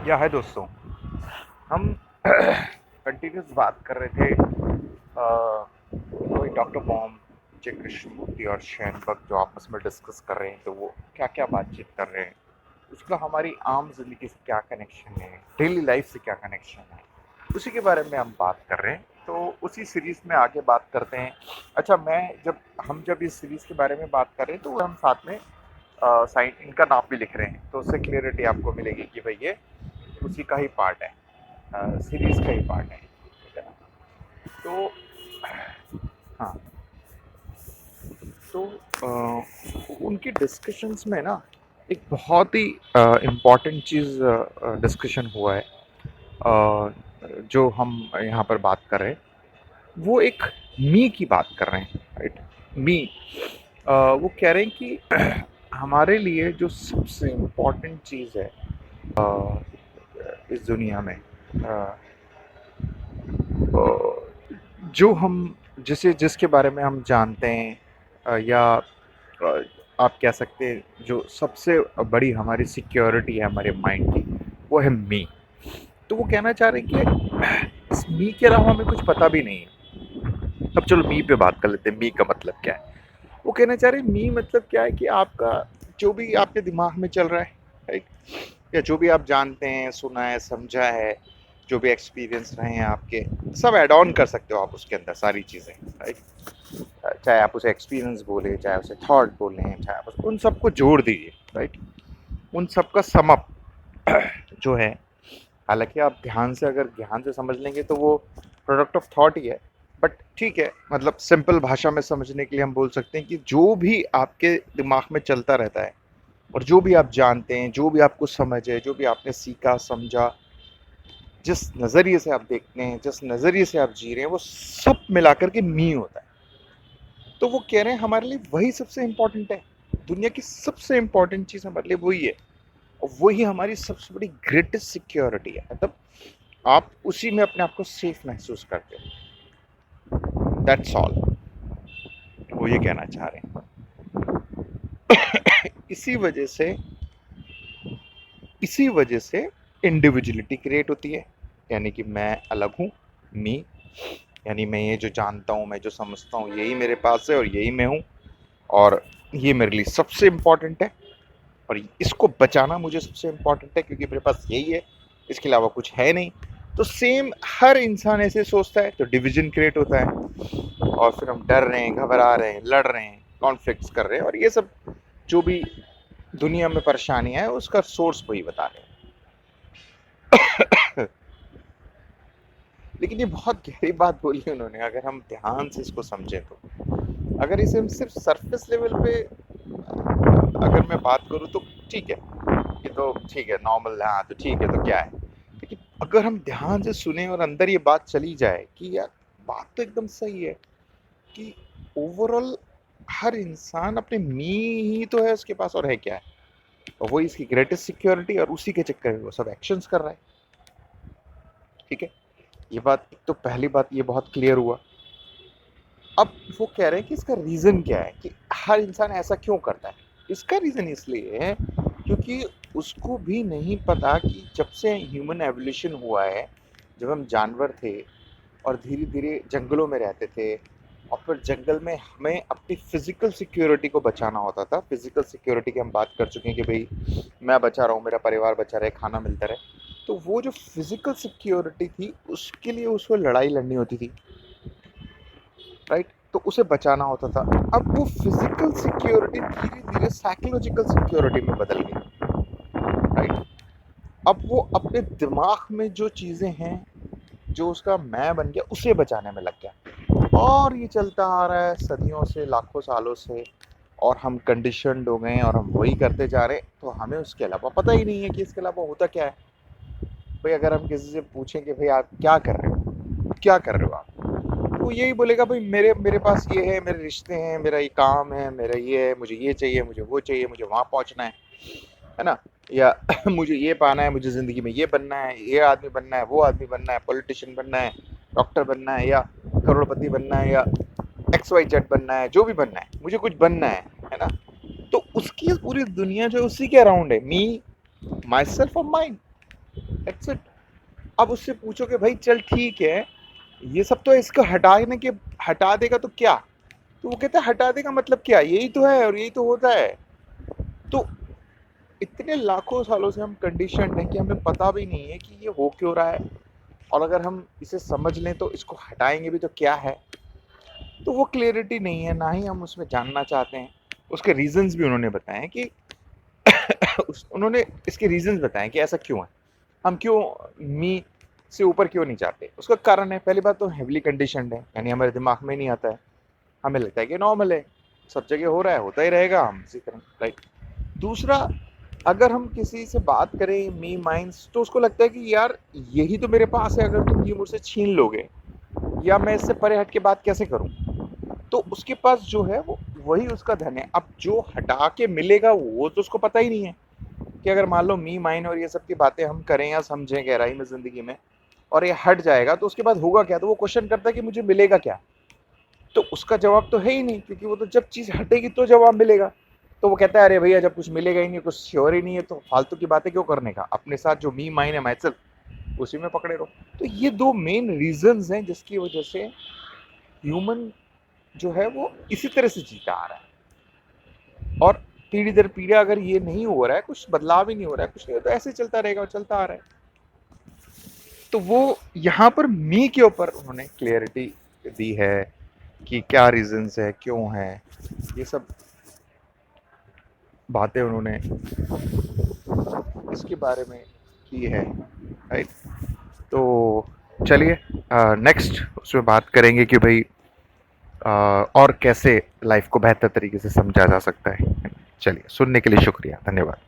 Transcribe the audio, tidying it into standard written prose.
या है दोस्तों। हम कंटिन्यूस बात कर रहे थे कोई डॉक्टर बॉम, जय कृष्णमूर्ति और शैनबग जो आपस में डिस्कस कर रहे हैं, तो वो क्या क्या बातचीत कर रहे हैं, उसका हमारी आम जिंदगी से क्या कनेक्शन है, डेली लाइफ से क्या कनेक्शन है, उसी के बारे में हम बात कर रहे हैं। तो उसी सीरीज में आगे बात करते हैं। अच्छा, जब इस सीरीज के बारे में बात कर रहे हैं तो हम साथ में साइन इनका नाम भी लिख रहे हैं, तो उससे क्लियरिटी आपको मिलेगी कि भाई ये उसी का ही पार्ट है, सीरीज का ही पार्ट है, ठीक है ना। तो हाँ, तो उनके डिस्कशंस में ना एक बहुत ही इम्पॉर्टेंट चीज़ डिस्कशन हुआ है, जो हम यहाँ पर बात कर रहे हैं। वो एक मी की बात कर रहे हैं, राइट। मी, वो कह रहे हैं कि हमारे लिए जो सबसे इम्पॉर्टेंट चीज़ है इस दुनिया में, जो हम जिसके बारे में हम जानते हैं, या आप कह सकते हैं जो सबसे बड़ी हमारी सिक्योरिटी है हमारे माइंड की, वो है मी। तो वो कहना चाह रहे हैं कि इस मी के अलावा हमें कुछ पता भी नहीं है। अब चलो मी पे बात कर लेते हैं, मी का मतलब क्या है। वो कहना चाह रहे हैं मी मतलब क्या है कि आपका जो भी आपके दिमाग में चल रहा है, राइट, या जो भी आप जानते हैं, सुना है, समझा है, जो भी एक्सपीरियंस रहे हैं आपके, सब ऐड ऑन कर सकते हो आप उसके अंदर, सारी चीज़ें, राइट। चाहे आप उसे एक्सपीरियंस बोले, चाहे उसे थॉट बोलें, चाहे आप उन सबको जोड़ दीजिए, राइट। उन सबका समअप जो है, हालांकि आप ध्यान से समझ लेंगे तो वो प्रोडक्ट ऑफ थॉट ही है, बट ठीक है, मतलब सिंपल भाषा में समझने के लिए हम बोल सकते हैं कि जो भी आपके दिमाग में चलता रहता है और जो भी आप जानते हैं, जो भी आपको समझ है, जो भी आपने सीखा समझा, जिस नज़रिए से आप देखते हैं, जिस नज़रिए से आप जी रहे हैं, वो सब मिलाकर के मी होता है। तो वो कह रहे हैं हमारे लिए वही सबसे इम्पोर्टेंट है, दुनिया की सबसे इम्पोर्टेंट चीज़ हमारे लिए वही है, और वही हमारी सबसे बड़ी ग्रेटेस्ट सिक्योरिटी है। मतलब आप उसी में अपने आप को सेफ महसूस करते हो, दैट्स ऑल। वो ये कहना चाह रहे हैं। इसी वजह से इंडिविजुअलिटी क्रिएट होती है, यानी कि मैं अलग हूँ, मी, यानी मैं ये जो जानता हूँ, मैं जो समझता हूँ, यही मेरे पास है और यही मैं हूँ, और ये मेरे लिए सबसे इम्पोर्टेंट है, और इसको बचाना मुझे सबसे इम्पोर्टेंट है क्योंकि मेरे पास यही है, इसके अलावा कुछ है नहीं। तो सेम हर इंसान ऐसे सोचता है, तो डिवीजन क्रिएट होता है, और फिर हम डर रहे हैं, घबरा रहे हैं, लड़ रहे हैं, कॉन्फ्लिक्ट्स कर रहे हैं, और ये सब जो भी दुनिया में परेशानियां है उसका सोर्स वही बता रहे हैं। लेकिन ये बहुत गहरी बात बोली उन्होंने, अगर हम ध्यान से इसको समझें तो। अगर इसे हम सिर्फ सरफेस लेवल पे अगर मैं बात करूँ तो ठीक है, ये तो ठीक है, नॉर्मल है, हाँ तो ठीक है, तो क्या है। लेकिन अगर हम ध्यान से सुने और अंदर ये बात चली जाए कि यार बात तो एकदम सही है, कि ओवरऑल हर इंसान अपने मी ही तो है उसके पास, और है क्या है, और वही इसकी ग्रेटेस्ट सिक्योरिटी, और उसी के चक्कर में वो सब एक्शंस कर रहा है, ठीक है। ये बात, एक तो पहली बात ये बहुत क्लियर हुआ। अब वो कह रहे हैं कि इसका रीज़न क्या है, कि हर इंसान ऐसा क्यों करता है। इसका रीज़न इसलिए है क्योंकि उसको भी नहीं पता कि जब से ह्यूमन एवोल्यूशन हुआ है, जब हम जानवर थे और धीरे धीरे जंगलों में रहते थे, और फिर जंगल में हमें अपनी फिजिकल सिक्योरिटी को बचाना होता था। फिजिकल सिक्योरिटी की हम बात कर चुके हैं कि भाई मैं बचा रहा हूँ, मेरा परिवार बचा रहे, खाना मिलता रहे। तो वो जो फिजिकल सिक्योरिटी थी उसके लिए उसको लड़ाई लड़नी होती थी, राइट। तो उसे बचाना होता था। अब वो फिजिकल सिक्योरिटी धीरे धीरे साइकोलॉजिकल सिक्योरिटी में बदल गई, राइट। अब वो अपने दिमाग में जो चीज़ें हैं, जो उसका मैं बन गया, उसे बचाने में लग गया। और ये चलता आ रहा है सदियों से, लाखों सालों से, और हम कंडीशनड हो गए हैं और हम वही करते जा रहे हैं। तो हमें उसके अलावा पता ही नहीं है कि इसके अलावा होता क्या है। भाई अगर हम किसी से पूछें कि भाई आप क्या कर रहे हो, क्या कर रहे हो आप, तो यही बोलेगा भाई मेरे मेरे पास ये है, मेरे रिश्ते हैं, मेरा ये काम है, मेरा ये है, मुझे ये चाहिए, मुझे वो चाहिए, मुझे वहाँ पहुँचना है ना। या मुझे ये पाना है, मुझे ज़िंदगी में ये बनना है, ये आदमी बनना है, वो आदमी बनना है, पॉलिटिशियन बनना है, डॉक्टर बनना है, या करोड़पति बनना है, या XYZ बनना है, जो भी बनना है, मुझे कुछ बनना है ना। तो उसकी पूरी दुनिया जो है उसी के अराउंड है, मी, माई सेल्फ और माइंड। That's it. अब उससे पूछो कि भाई चल ठीक है, ये सब तो इसको हटाने के, हटा देगा तो क्या, तो वो कहता है हटा देगा मतलब क्या, यही तो है और यही तो होता है। तो इतने लाखों सालों से हम कंडीशनड हैं कि हमें पता भी नहीं है कि ये हो क्यों रहा है, और अगर हम इसे समझ लें तो इसको हटाएंगे भी तो क्या है। तो वो क्लियरिटी नहीं है, ना ही हम उसमें जानना चाहते हैं। उसके रीजंस भी उन्होंने बताए हैं कि उन्होंने इसके रीजंस बताए कि ऐसा क्यों है, हम क्यों मी से ऊपर क्यों नहीं जाते। उसका कारण है, पहली बात तो हेवली कंडीशनड है, यानी हमारे दिमाग में नहीं आता है, हमें लगता है कि नॉर्मल है, सब जगह हो रहा है, होता ही रहेगा, हम इसी करें, राइट। दूसरा, अगर हम किसी से बात करें मी माइंड्स, तो उसको लगता है कि यार यही तो मेरे पास है, अगर तुम ये मुझसे छीन लोगे या मैं इससे परे हट के बात कैसे करूं। तो उसके पास जो है वो वही उसका धन है। अब जो हटा के मिलेगा वो तो उसको पता ही नहीं है कि अगर मान लो मी माइन और ये सब की बातें हम करें या समझें गहराई में जिंदगी में, और ये हट जाएगा तो उसके बाद होगा क्या। तो वो क्वेश्चन करता है कि मुझे मिलेगा क्या। तो उसका जवाब तो है ही नहीं, क्योंकि वो तो जब चीज हटेगी तो जवाब मिलेगा। तो वो कहता है अरे भैया जब कुछ मिलेगा ही नहीं, कुछ श्योर ही नहीं है, तो फालतू की बातें क्यों करने का, अपने साथ जो मी माइन है माई सेल्फ उसी में पकड़े रहो। तो ये दो मेन रीजंस हैं जिसकी वजह से ह्यूमन जो है वो इसी तरह से जीता आ रहा है। और पीढ़ी दर पीढ़ी अगर ये नहीं हो रहा है, कुछ बदलाव ही नहीं हो रहा है, कुछ नहीं हो, तो ऐसे चलता रहेगा और चलता आ रहा है। तो वो यहाँ पर मी के ऊपर उन्होंने क्लियरिटी दी है कि क्या रीजंस है, क्यों है, ये सब बातें उन्होंने इसके बारे में की है, राइट। तो चलिए नेक्स्ट उसमें बात करेंगे कि भाई और कैसे लाइफ को बेहतर तरीके से समझा जा सकता है। चलिए, सुनने के लिए शुक्रिया, धन्यवाद।